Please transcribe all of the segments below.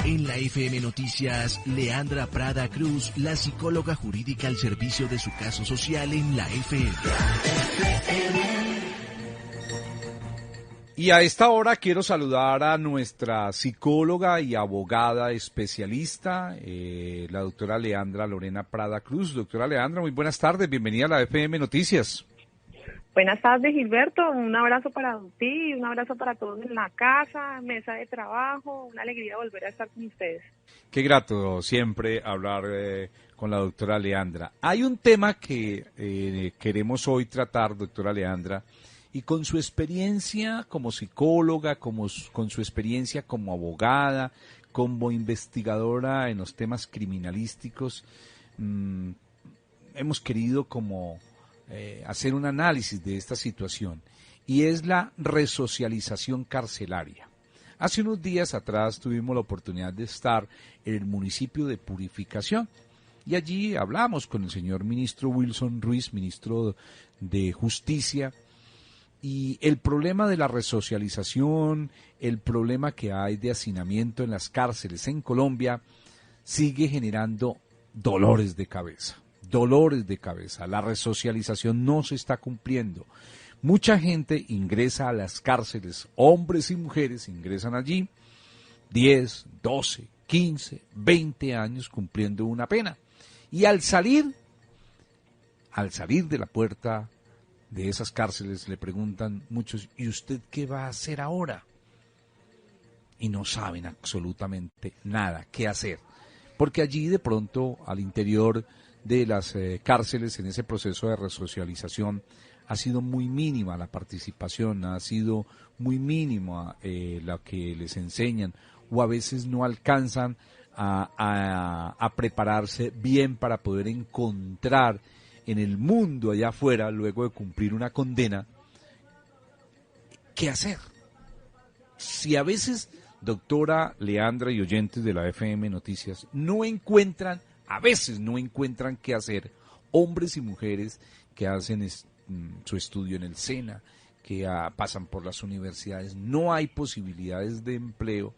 En la FM Noticias, Leandra Prada Cruz, la psicóloga jurídica al servicio de su caso social en la FM. Y a esta hora quiero saludar a nuestra psicóloga y abogada especialista, la doctora Leandra Lorena Prada Cruz. Doctora Leandra, muy buenas tardes, bienvenida a la FM Noticias. Buenas tardes, Gilberto, un abrazo para ti, un abrazo para todos en la casa, mesa de trabajo, una alegría volver a estar con ustedes. Qué grato siempre hablar con la doctora Leandra. Hay un tema que queremos hoy tratar, doctora Leandra, y con su experiencia como psicóloga, con su experiencia como abogada, como investigadora en los temas criminalísticos, hemos querido como hacer un análisis de esta situación, y es la resocialización carcelaria. Hace unos días atrás tuvimos la oportunidad de estar en el municipio de Purificación, y allí hablamos con el señor ministro Wilson Ruiz, ministro de Justicia, y el problema de la resocialización, el problema que hay de hacinamiento en las cárceles en Colombia, sigue generando dolores de cabeza. La resocialización no se está cumpliendo. Mucha gente ingresa a las cárceles, hombres y mujeres ingresan allí 10, 12, 15, 20 años cumpliendo una pena. Y al salir de la puerta de esas cárceles le preguntan muchos, ¿y usted qué va a hacer ahora? Y no saben absolutamente nada qué hacer, porque allí de pronto al interior de las cárceles en ese proceso de resocialización ha sido muy mínima la participación, ha sido muy mínima la que les enseñan, o a veces no alcanzan a prepararse bien para poder encontrar en el mundo allá afuera, luego de cumplir una condena, ¿qué hacer? Si a veces, doctora Leandra y oyentes de la FM Noticias, a veces no encuentran qué hacer, hombres y mujeres que hacen su estudio en el SENA, que pasan por las universidades, no hay posibilidades de empleo,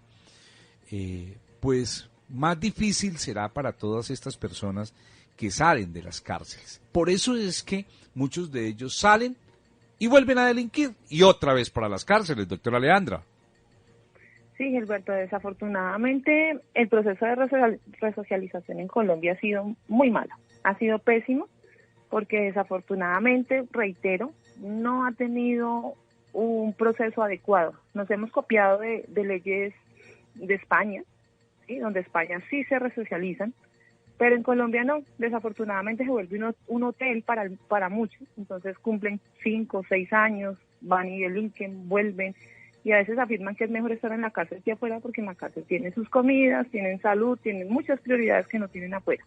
pues más difícil será para todas estas personas que salen de las cárceles. Por eso es que muchos de ellos salen y vuelven a delinquir, y otra vez para las cárceles, doctora Leandra. Sí, Gilberto, desafortunadamente el proceso de resocialización en Colombia ha sido muy malo, ha sido pésimo, porque desafortunadamente, reitero, no ha tenido un proceso adecuado. Nos hemos copiado de leyes de España, ¿sí? Donde España sí se resocializan, pero en Colombia no. Desafortunadamente se vuelve un hotel para muchos, entonces cumplen 5 o 6 años, van y delinquen, vuelven, y a veces afirman que es mejor estar en la cárcel que afuera, porque en la cárcel tienen sus comidas, tienen salud, tienen muchas prioridades que no tienen afuera.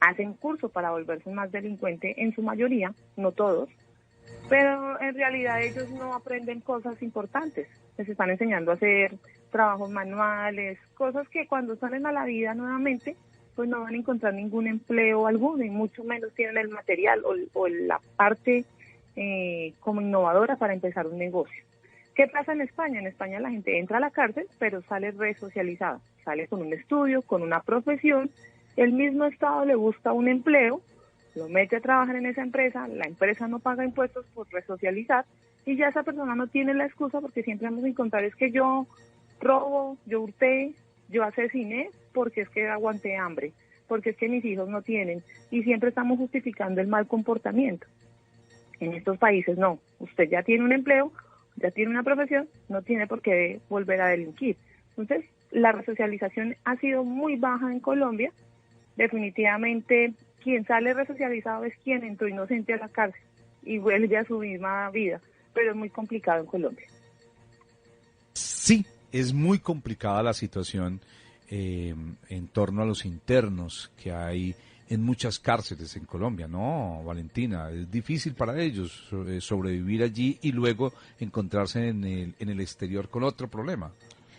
Hacen curso para volverse más delincuente en su mayoría, no todos, pero en realidad ellos no aprenden cosas importantes. Les están enseñando a hacer trabajos manuales, cosas que cuando salen a la vida nuevamente, pues no van a encontrar ningún empleo alguno, y mucho menos tienen el material o la parte como innovadora para empezar un negocio. ¿Qué pasa en España? En España la gente entra a la cárcel, pero sale resocializada, sale con un estudio, con una profesión, el mismo Estado le busca un empleo, lo mete a trabajar en esa empresa, la empresa no paga impuestos por resocializar, y ya esa persona no tiene la excusa, porque siempre vamos a encontrar es que yo robo, yo hurté, yo asesiné, porque es que aguanté hambre, porque es que mis hijos no tienen, y siempre estamos justificando el mal comportamiento. En estos países no, usted ya tiene un empleo, ya tiene una profesión, no tiene por qué volver a delinquir. Entonces, la resocialización ha sido muy baja en Colombia. Definitivamente, quien sale resocializado es quien entró inocente a la cárcel y vuelve a su misma vida, pero es muy complicado en Colombia. Sí, es muy complicada la situación en torno a los internos que hay en muchas cárceles en Colombia, ¿no, Valentina? Es difícil para ellos sobrevivir allí y luego encontrarse en el exterior con otro problema.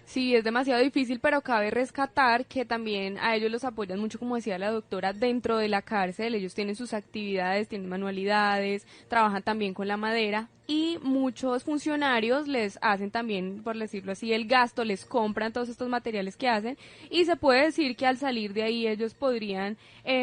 Sí, es demasiado difícil, pero cabe rescatar que también a ellos los apoyan mucho, como decía la doctora, dentro de la cárcel. Ellos tienen sus actividades, tienen manualidades, trabajan también con la madera, y muchos funcionarios les hacen también, por decirlo así, el gasto, les compran todos estos materiales que hacen y se puede decir que al salir de ahí ellos podrían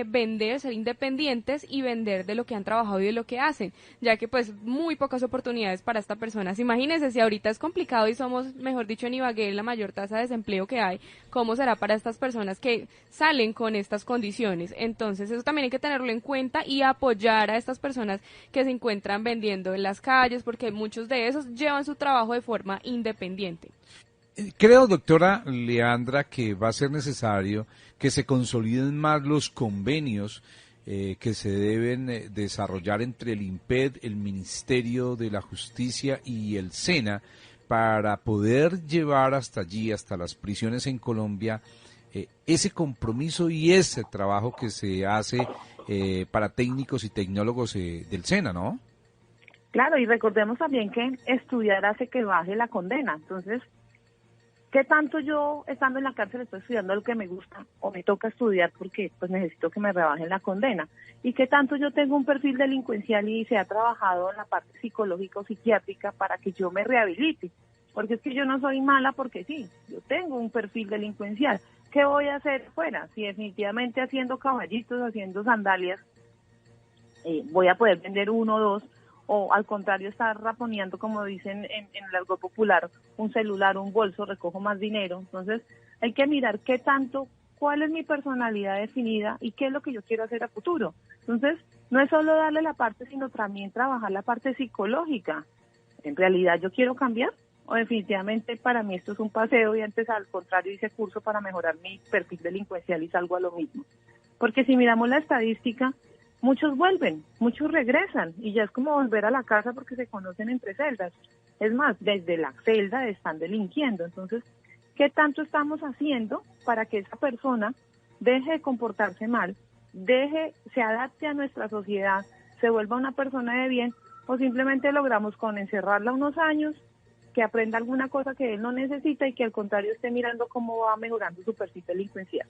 vender, ser independientes y vender de lo que han trabajado y de lo que hacen, ya que pues muy pocas oportunidades para estas personas. Imagínense, si ahorita es complicado y somos, mejor dicho, en Ibagué la mayor tasa de desempleo que hay, ¿cómo será para estas personas que salen con estas condiciones? Entonces eso también hay que tenerlo en cuenta y apoyar a estas personas que se encuentran vendiendo en las calles, porque muchos de esos llevan su trabajo de forma independiente. Creo, doctora Leandra, que va a ser necesario que se consoliden más los convenios que se deben desarrollar entre el INPED, el Ministerio de la Justicia y el SENA para poder llevar hasta allí, hasta las prisiones en Colombia, ese compromiso y ese trabajo que se hace para técnicos y tecnólogos del SENA, ¿no? Claro, y recordemos también que estudiar hace que baje la condena. Entonces, ¿qué tanto yo, estando en la cárcel, estoy estudiando lo que me gusta o me toca estudiar porque pues necesito que me rebajen la condena? ¿Y qué tanto yo tengo un perfil delincuencial y se ha trabajado en la parte psicológica o psiquiátrica para que yo me rehabilite? Porque es que yo no soy mala porque sí, yo tengo un perfil delincuencial. ¿Qué voy a hacer fuera? Si definitivamente haciendo caballitos, haciendo sandalias, voy a poder vender uno o dos, o al contrario estar raponeando, como dicen en el argot popular, un celular, un bolso, recojo más dinero. Entonces hay que mirar qué tanto, cuál es mi personalidad definida y qué es lo que yo quiero hacer a futuro. Entonces no es solo darle la parte, sino también trabajar la parte psicológica. ¿En realidad yo quiero cambiar? O definitivamente para mí esto es un paseo y antes al contrario hice curso para mejorar mi perfil delincuencial y salgo a lo mismo. Porque si miramos la estadística, muchos vuelven, muchos regresan y ya es como volver a la casa porque se conocen entre celdas. Es más, desde la celda están delinquiendo. Entonces, ¿qué tanto estamos haciendo para que esa persona deje de comportarse mal, se adapte a nuestra sociedad, se vuelva una persona de bien, o simplemente logramos con encerrarla unos años, que aprenda alguna cosa que él no necesita y que al contrario esté mirando cómo va mejorando su perfil delincuencial?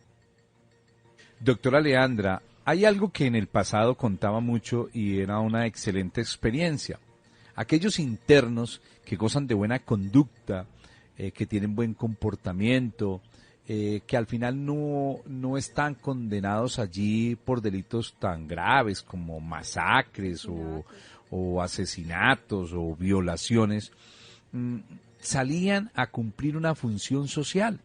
Doctora Leandra, hay algo que en el pasado contaba mucho y era una excelente experiencia. Aquellos internos que gozan de buena conducta, que tienen buen comportamiento, que al final no están condenados allí por delitos tan graves como masacres o asesinatos o violaciones, salían a cumplir una función social.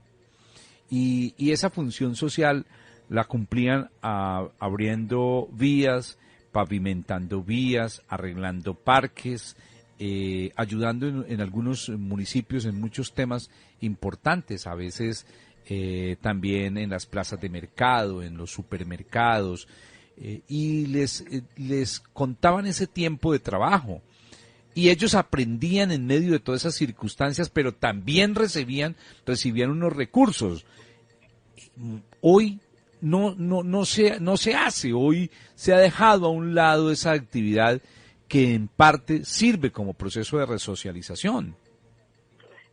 Y esa función social la cumplían abriendo vías, pavimentando vías, arreglando parques, ayudando en algunos municipios en muchos temas importantes, a veces también en las plazas de mercado, en los supermercados, y les contaban ese tiempo de trabajo. Y ellos aprendían en medio de todas esas circunstancias, pero también recibían unos recursos. Hoy no se hace, hoy se ha dejado a un lado esa actividad que en parte sirve como proceso de resocialización.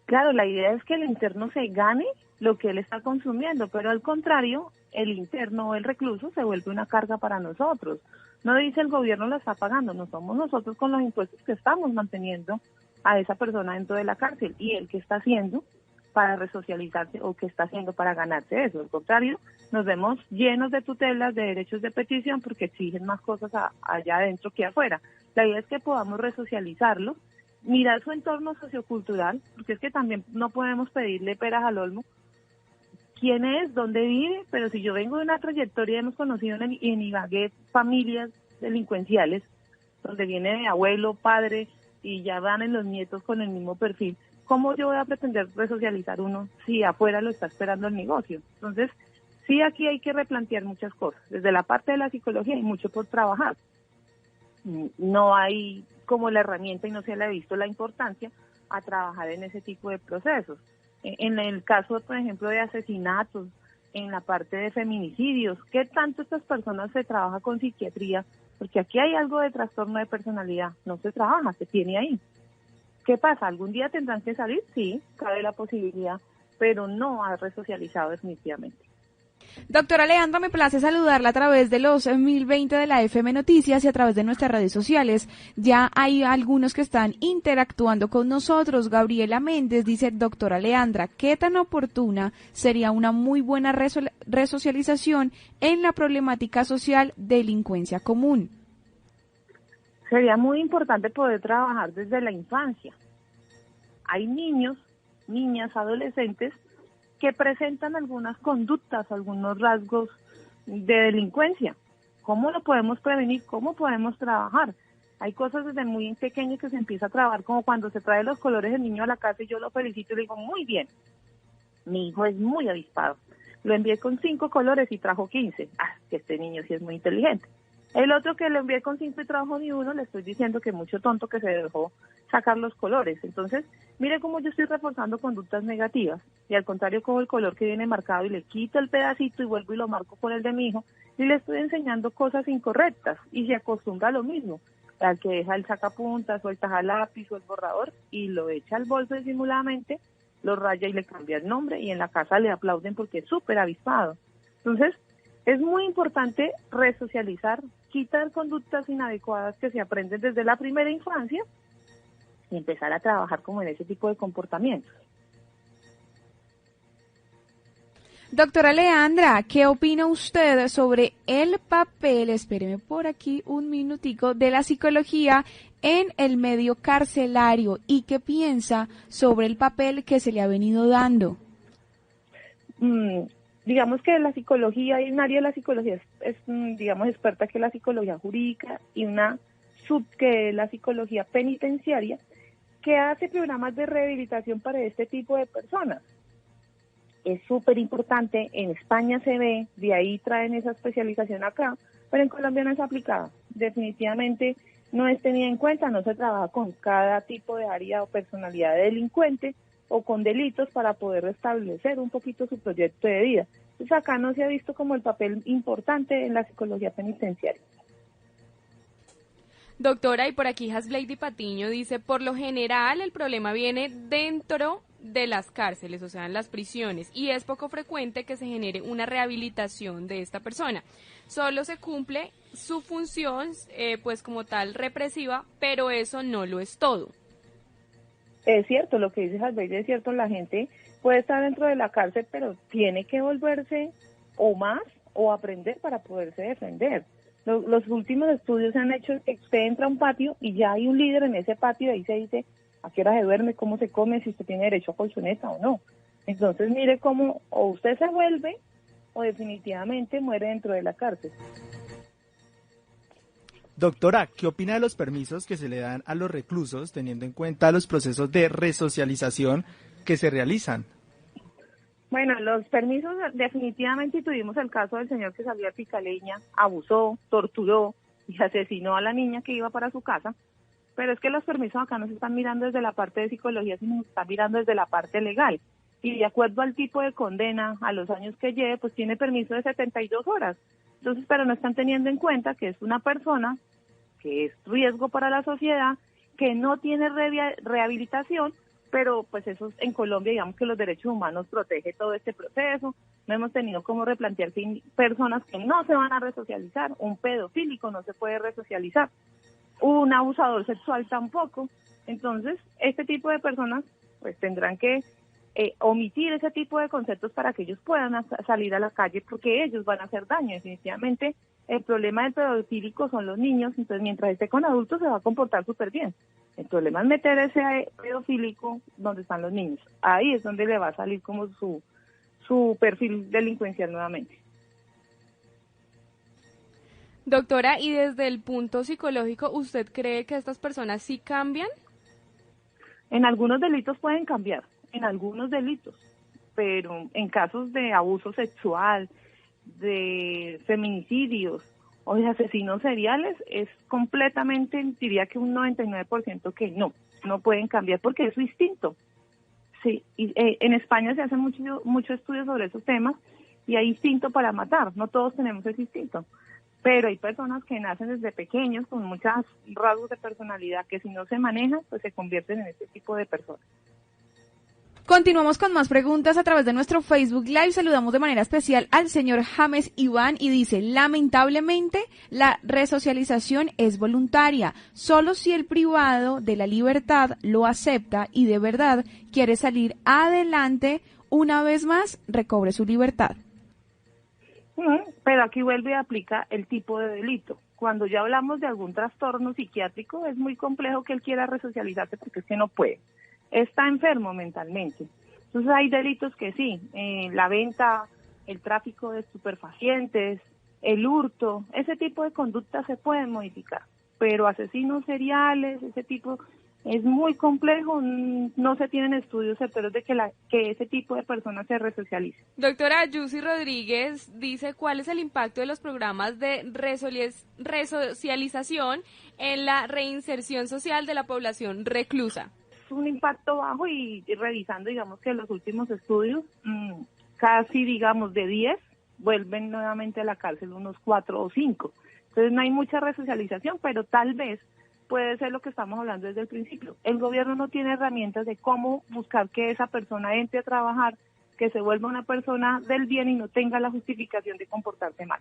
Claro, la idea es que el interno se gane lo que él está consumiendo, pero al contrario, el interno o el recluso se vuelve una carga para nosotros. No dice el gobierno lo está pagando, no somos nosotros con los impuestos que estamos manteniendo a esa persona dentro de la cárcel, y él que está haciendo para resocializarse o qué está haciendo para ganarse eso. Al contrario, nos vemos llenos de tutelas, de derechos de petición, porque exigen más cosas allá adentro que afuera. La idea es que podamos resocializarlo, mirar su entorno sociocultural, porque es que también no podemos pedirle peras al olmo. ¿Quién es? ¿Dónde vive? Pero si yo vengo de una trayectoria, hemos conocido en Ibagué familias delincuenciales, donde viene de abuelo, padre, y ya van en los nietos con el mismo perfil. ¿Cómo yo voy a pretender resocializar uno si afuera lo está esperando el negocio? Entonces, sí, aquí hay que replantear muchas cosas. Desde la parte de la psicología hay mucho por trabajar. No hay como la herramienta y no se le ha visto la importancia a trabajar en ese tipo de procesos. En el caso, por ejemplo, de asesinatos, en la parte de feminicidios, ¿qué tanto estas personas se trabaja con psiquiatría? Porque aquí hay algo de trastorno de personalidad, no se trabaja, se tiene ahí. ¿Qué pasa? ¿Algún día tendrán que salir? Sí, cabe la posibilidad, pero no ha resocializado definitivamente. Doctora Leandra, me place saludarla a través de los 1020 de la FM Noticias y a través de nuestras redes sociales. Ya hay algunos que están interactuando con nosotros. Gabriela Méndez dice, doctora Leandra, ¿qué tan oportuna sería una muy buena resocialización en la problemática social delincuencia común? Sería muy importante poder trabajar desde la infancia. Hay niños, niñas, adolescentes que presentan algunas conductas, algunos rasgos de delincuencia. ¿Cómo lo podemos prevenir? ¿Cómo podemos trabajar? Hay cosas desde muy pequeño que se empieza a trabajar, como cuando se trae los colores del niño a la casa y yo lo felicito y le digo, muy bien, mi hijo es muy avispado. Lo envié con 5 colores y trajo 15. Que este niño sí es muy inteligente. El otro que lo envié con 5 y trajo ni uno, le estoy diciendo que mucho tonto que se dejó sacar los colores. Entonces, mire cómo yo estoy reforzando conductas negativas y al contrario cojo el color que viene marcado y le quito el pedacito y vuelvo y lo marco con el de mi hijo y le estoy enseñando cosas incorrectas y se acostumbra a lo mismo. Al que deja el sacapuntas o el tajalápiz o el borrador y lo echa al bolso disimuladamente, lo raya y le cambia el nombre y en la casa le aplauden porque es súper avispado. Entonces, es muy importante resocializar, quitar conductas inadecuadas que se aprenden desde la primera infancia y empezar a trabajar como en ese tipo de comportamientos. Doctora Leandra, ¿qué opina usted sobre el papel, espéreme por aquí un minutico, de la psicología en el medio carcelario y qué piensa sobre el papel que se le ha venido dando? Digamos que la psicología, hay un área de la psicología digamos, experta que es la psicología jurídica y una sub que es la psicología penitenciaria, que hace programas de rehabilitación para este tipo de personas. Es súper importante, en España se ve, de ahí traen esa especialización acá, pero en Colombia no es aplicada. Definitivamente no es tenida en cuenta, no se trabaja con cada tipo de área o personalidad de delincuente o con delitos para poder restablecer un poquito su proyecto de vida. Entonces acá no se ha visto como el papel importante en la psicología penitenciaria. Doctora, y por aquí Hasblady Patiño dice, por lo general el problema viene dentro de las cárceles, o sea, en las prisiones, y es poco frecuente que se genere una rehabilitación de esta persona. Solo se cumple su función, pues como tal, represiva, pero eso no lo es todo. Es cierto, lo que dice Hasblady es cierto, la gente puede estar dentro de la cárcel, pero tiene que volverse o más o aprender para poderse defender. Los últimos estudios se han hecho que usted entra a un patio y ya hay un líder en ese patio y ahí se dice a qué hora se duerme, cómo se come, si usted tiene derecho a colchoneta o no. Entonces mire cómo o usted se vuelve o definitivamente muere dentro de la cárcel. Doctora, ¿qué opina de los permisos que se le dan a los reclusos teniendo en cuenta los procesos de resocialización que se realizan? Bueno, los permisos definitivamente tuvimos el caso del señor que salió a Picaleña, abusó, torturó y asesinó a la niña que iba para su casa, pero es que los permisos acá no se están mirando desde la parte de psicología, sino se están mirando desde la parte legal. Y de acuerdo al tipo de condena, a los años que lleve, pues tiene permiso de 72 horas. Entonces, pero no están teniendo en cuenta que es una persona que es riesgo para la sociedad, que no tiene rehabilitación, pero pues eso en Colombia, digamos que los derechos humanos protege todo este proceso. No hemos tenido como replantear que hay personas que no se van a resocializar, un pedofílico no se puede resocializar, un abusador sexual tampoco. Entonces, este tipo de personas pues tendrán que omitir ese tipo de conceptos para que ellos puedan salir a la calle, porque ellos van a hacer daño. Definitivamente el problema del pedofílico son los niños, entonces mientras esté con adultos se va a comportar súper bien. El problema es meter ese pedofílico donde están los niños. Ahí es donde le va a salir como su perfil delincuencial nuevamente. Doctora, y desde el punto psicológico, ¿usted cree que estas personas sí cambian? En algunos delitos pueden cambiar, en algunos delitos, pero en casos de abuso sexual, de feminicidios o de asesinos seriales, es completamente, diría que un 99% que no pueden cambiar porque es su instinto. Sí, y, en España se hace mucho estudio sobre esos temas y hay instinto para matar, no todos tenemos ese instinto, pero hay personas que nacen desde pequeños con muchos rasgos de personalidad que si no se manejan, pues se convierten en este tipo de personas. Continuamos con más preguntas a través de nuestro Facebook Live. Saludamos de manera especial al señor James Iván y dice, lamentablemente la resocialización es voluntaria. Solo si el privado de la libertad lo acepta y de verdad quiere salir adelante, una vez más recobre su libertad. Pero aquí vuelve a aplicar el tipo de delito. Cuando ya hablamos de algún trastorno psiquiátrico, es muy complejo que él quiera resocializarse porque es que no puede. Está enfermo mentalmente. Entonces hay delitos que sí, la venta, el tráfico de estupefacientes, el hurto, ese tipo de conductas se pueden modificar, pero asesinos seriales, ese tipo, es muy complejo, no se tienen estudios certeros de que ese tipo de personas se resocialicen. Doctora Yussi Rodríguez dice, ¿cuál es el impacto de los programas de resocialización en la reinserción social de la población reclusa? Un impacto bajo y revisando, digamos que los últimos estudios, casi, digamos, de 10 vuelven nuevamente a la cárcel, unos 4 o 5. Entonces no hay mucha resocialización, pero tal vez puede ser lo que estamos hablando desde el principio. El gobierno no tiene herramientas de cómo buscar que esa persona entre a trabajar, que se vuelva una persona del bien y no tenga la justificación de comportarse mal.